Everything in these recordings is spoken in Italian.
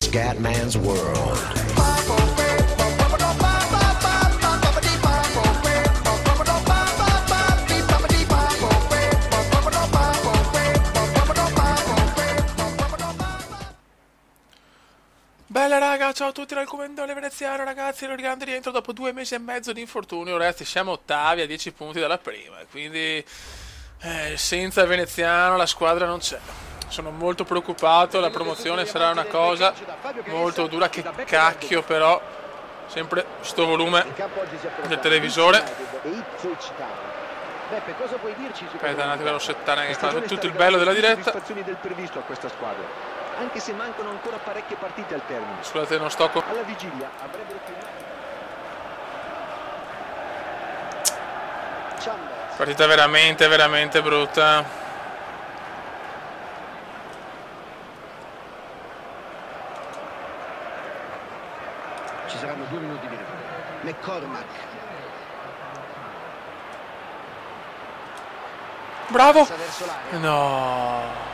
Scatman's World. Bella raga, ciao a tutti dal commendatore veneziano, ragazzi, il grande rientro dopo 2 mesi e mezzo di infortunio, ragazzi, siamo ottavi a 10 punti dalla prima, quindi senza il veneziano la squadra non c'è. Sono molto preoccupato, la promozione sarà una cosa molto dura, che cacchio però, sempre sto volume del televisore. Aspetta un attimo, devo settare anche tutto il bello della diretta. Anche se mancano ancora parecchie partite al termine. Scusate, non sto con... Alla vigilia avrebbero Partita veramente brutta. Ci saranno 2 minuti di recupero. McCormack. Bravo! No!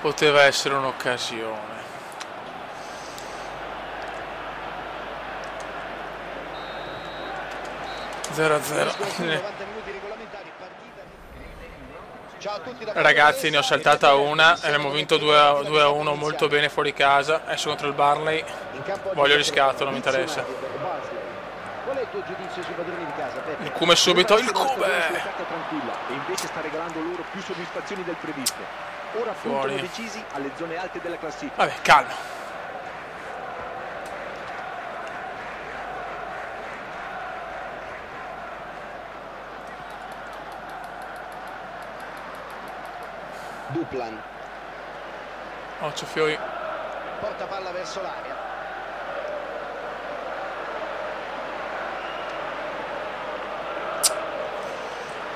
Poteva essere un'occasione. Zero a zero. Ragazzi, ne ho saltata una e abbiamo vinto 2 a 1 molto bene fuori casa. Adesso contro il Barley voglio riscatto, non mi interessa. Qual è il tuo giudizio sui padroni di casa, Peppe? Il Cume subito, il Cume! E invece sta regalando loro più soddisfazioni del previsto. Ora puntano decisi alle zone alte della classifica. Vabbè, calma. Duplan. Occhio Fiori. Porta palla verso l'area.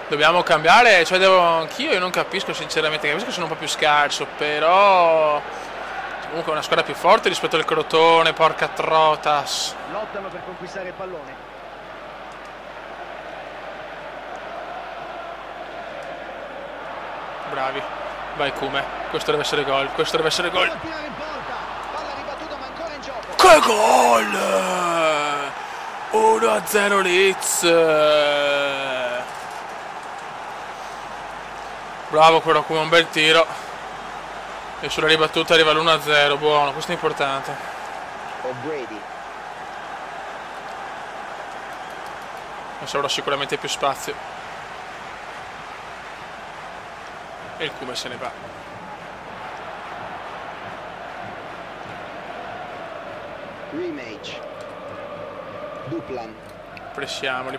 Dobbiamo cambiare, cioè devo anch'io, io non capisco sinceramente, capisco che sono un po' più scarso, però comunque è una squadra più forte rispetto al Crotone, porca trotas. Lottano per conquistare il pallone. Bravi, vai Cume, questo deve essere gol, questo deve essere gol. Palla ribattuta ma ancora in gioco. Che gol! 1 a 0 Leeds. Bravo però come un bel tiro. E sulla ribattuta arriva l'1 a 0. Buono, questo è importante. O'Grady. Adesso avrò sicuramente più spazio. E il Cume se ne va. Rematch. Duplan. Pressiamoli,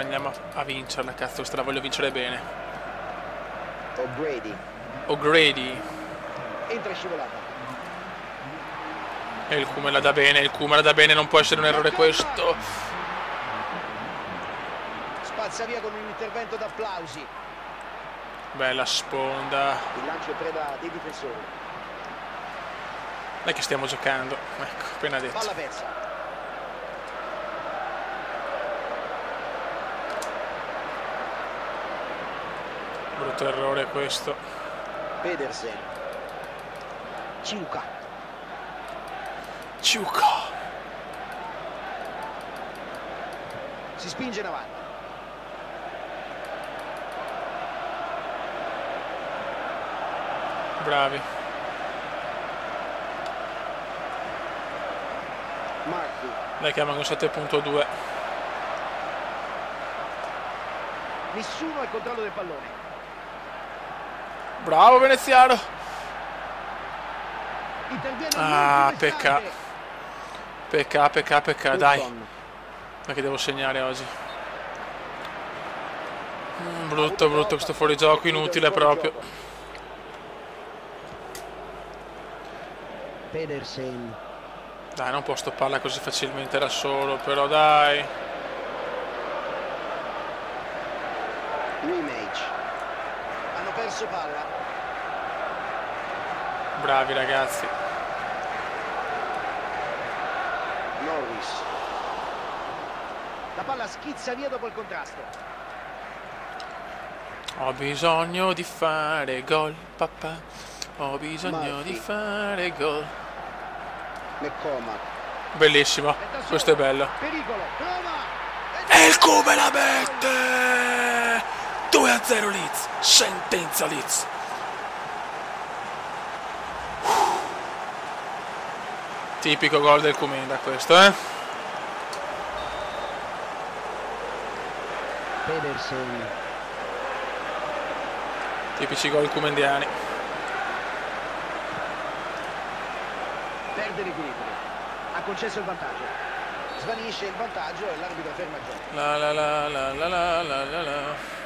andiamo a vincerla, cazzo, questa la voglio vincere bene. O'Grady. Entra scivolata. E il Cume la dà bene, non può essere un errore questo. Spazza via con un intervento d'applausi. Bella sponda. Il lancio è preda dei difensori. Non è che stiamo giocando, ecco, appena detto. Palla persa. Brutto errore questo. Pedersen. Ciuca. Si spinge in avanti. Bravi. Marchi. Dai che manca un 7.2. Nessuno al controllo del pallone. Bravo veneziano. Ah, pecca, dai. Ma che devo segnare oggi. Brutto questo fuorigioco inutile proprio. Pedersen. Dai, non può stopparla così facilmente da solo, però dai. Rematch. Hanno perso palla. Bravi ragazzi. Norris. La palla schizza via dopo il contrasto. Ho bisogno di fare gol, papà. Ho bisogno Murphy. di fare gol. McCormack. Bellissimo, questo è bello. Pericolo, prova. E il Kume la mette! 2-0 Leeds, sentenza Leeds. Tipico gol del Kuminda questo, Pedersen. Tipici gol kumendiani. Perde l'equilibrio. Ha concesso il vantaggio. Svanisce il vantaggio e l'arbitro ferma il gioco. La la la la la la la la la.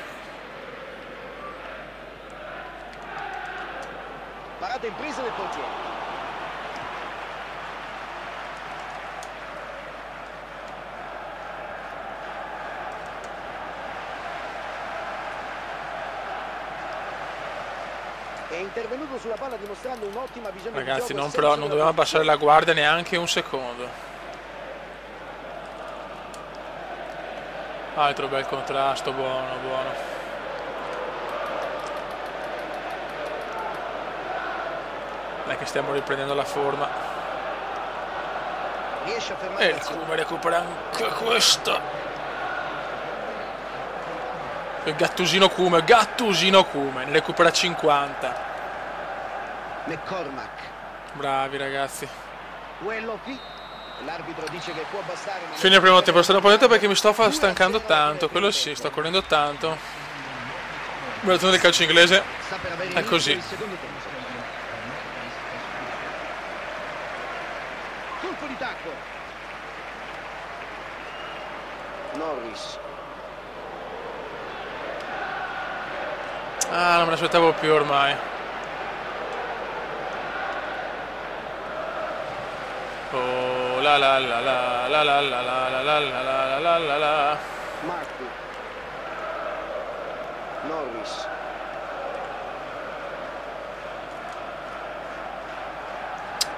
Parata impresa del portiere. È intervenuto sulla palla dimostrando un'ottima visione di Ragazzi, gioco. non dobbiamo abbassare la guardia neanche un secondo. Altro bel contrasto, buono, buono. Non è che stiamo riprendendo la forma. Riesce a fermare E il Kume recupera anche questa. Il Gattusino Kume, ne recupera 50. McCormack. Bravi ragazzi. Quello qui. L'arbitro dice che può bastare. Fine il primo tempo, sto potente perché mi sto stancando tanto, quello sì, sto correndo tanto. Versione del calcio inglese è così. Colpo di tacco. Norris. Ah, non me l'aspettavo più ormai. Oh, la la la la la la la la la la la la la la. Marco. Norris.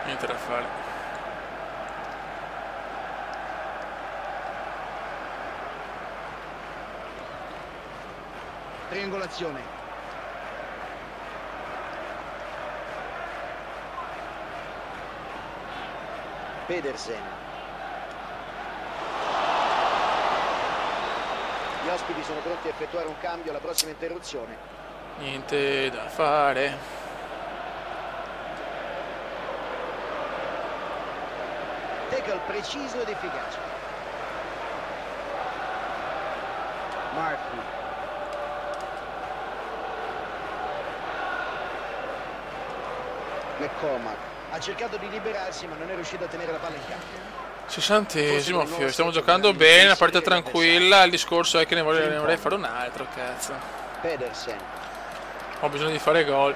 Niente da fare. Triangolazione. Pedersen. Gli ospiti sono pronti a effettuare un cambio alla prossima interruzione. Niente da fare. Tackle preciso ed efficace. Marco. McCormack. Ha cercato di liberarsi ma non è riuscito a tenere la palla in campo. 60esimo fio, stiamo giocando bene, la partita tranquilla, il discorso è che ne vorrei fare un altro, cazzo. Pedersen. Ho bisogno di fare gol.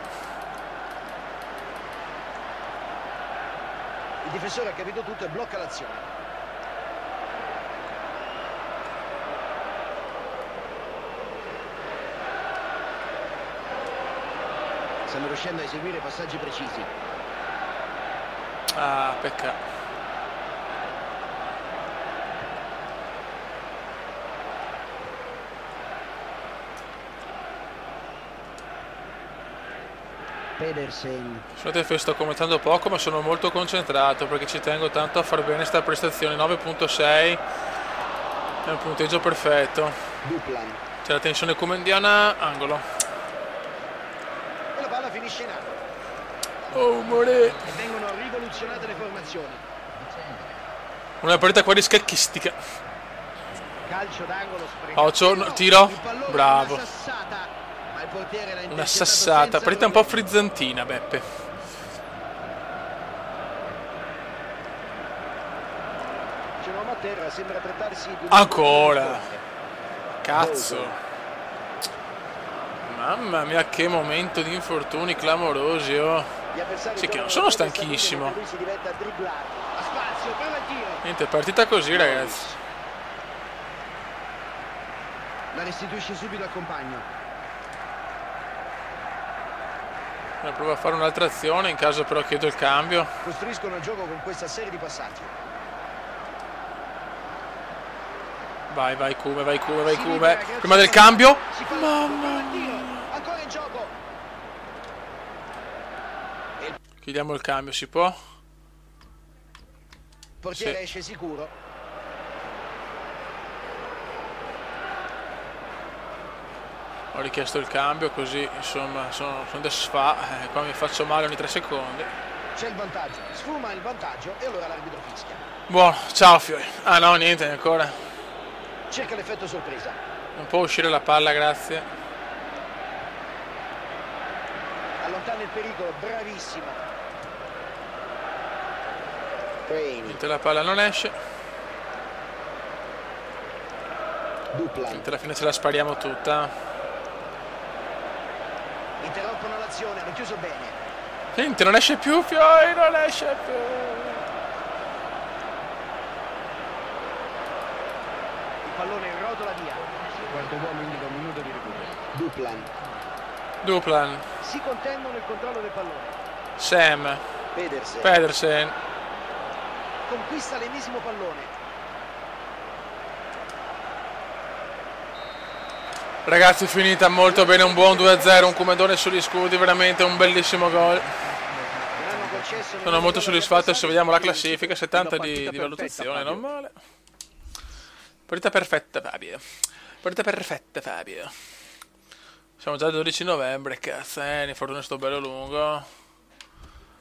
Il difensore ha capito tutto e blocca l'azione. Stanno riuscendo a eseguire passaggi precisi. Ah, peccato. Pedersen. Scusate che sto commentando poco, ma sono molto concentrato perché ci tengo tanto a far bene sta prestazione. 9.6 è un punteggio perfetto. Duplan. C'è la tensione kumendiana, angolo. E la palla finisce in aria. Oh, more. E vengono rivoluzionate le formazioni. Una partita quasi scacchistica. Calcio d'angolo sprecato. Occhio, no, tiro. Il pallone, Bravo. una sassata, ma il portiere l'ha Una intercettato sassata. senza Partita un po' problemi. frizzantina, Beppe. Genoma a terra, sembra trattarsi di un Ancora. Cazzo. Mamma mia, che momento di infortuni clamorosi, oh. Gli avversari Sì, che non trovano sono la salute, stanchissimo. mentre lui si diventa a dribblare. A spazio, prova il tiro. Niente, partita così, ragazzi. La restituisce subito al compagno. Provo a fare un'altra azione, in caso però chiedo il cambio. Costruiscono il gioco con questa serie di passaggi. Vai, vai Kume, vai Kume, vai Kume. Prima del cambio. Mamma mia. Ancora in gioco. Chiediamo il cambio, si può? portiere esce sicuro. Ho richiesto il cambio così insomma sono da sfa, qua mi faccio male ogni 3 secondi. C'è il vantaggio, sfuma il vantaggio e allora l'arbitro fischia. Buono, ciao Fiori. Ah no, niente ancora. Cerca l'effetto sorpresa. Non può uscire la palla, grazie. Allontana il pericolo, bravissimo. Niente, la palla non esce. Duplan. Niente, alla fine ce la spariamo tutta. Interrompono l'azione, hanno chiuso bene. Niente, non esce più Fiori, non esce più. Il pallone rotola via. Quarto uomo indica un minuto di recupero. Duplan. Si contendono il controllo del pallone. Sam. Pedersen. Conquista l'ennesimo pallone. Ragazzi, finita molto bene, un buon 2-0, un Comendone sugli scudi, veramente un bellissimo gol. Sono molto soddisfatto. Se vediamo la classifica, 70 di valutazione, non male. Partita perfetta Fabio. Partita perfetta Fabio. Siamo già al 12 novembre, cazzo, l'infortunio sto bello lungo.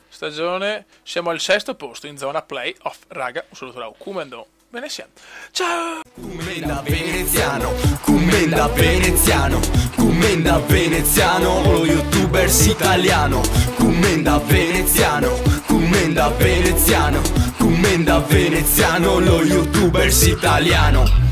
Stagione, siamo al 6° posto in zona play-off. Raga, un saluto da Comendone. Bene siamo. Ciao! Commenda veneziano, commenda veneziano, commenda veneziano, lo youtubers italiano. Commenda veneziano, commenda veneziano, commenda veneziano, lo youtubers italiano.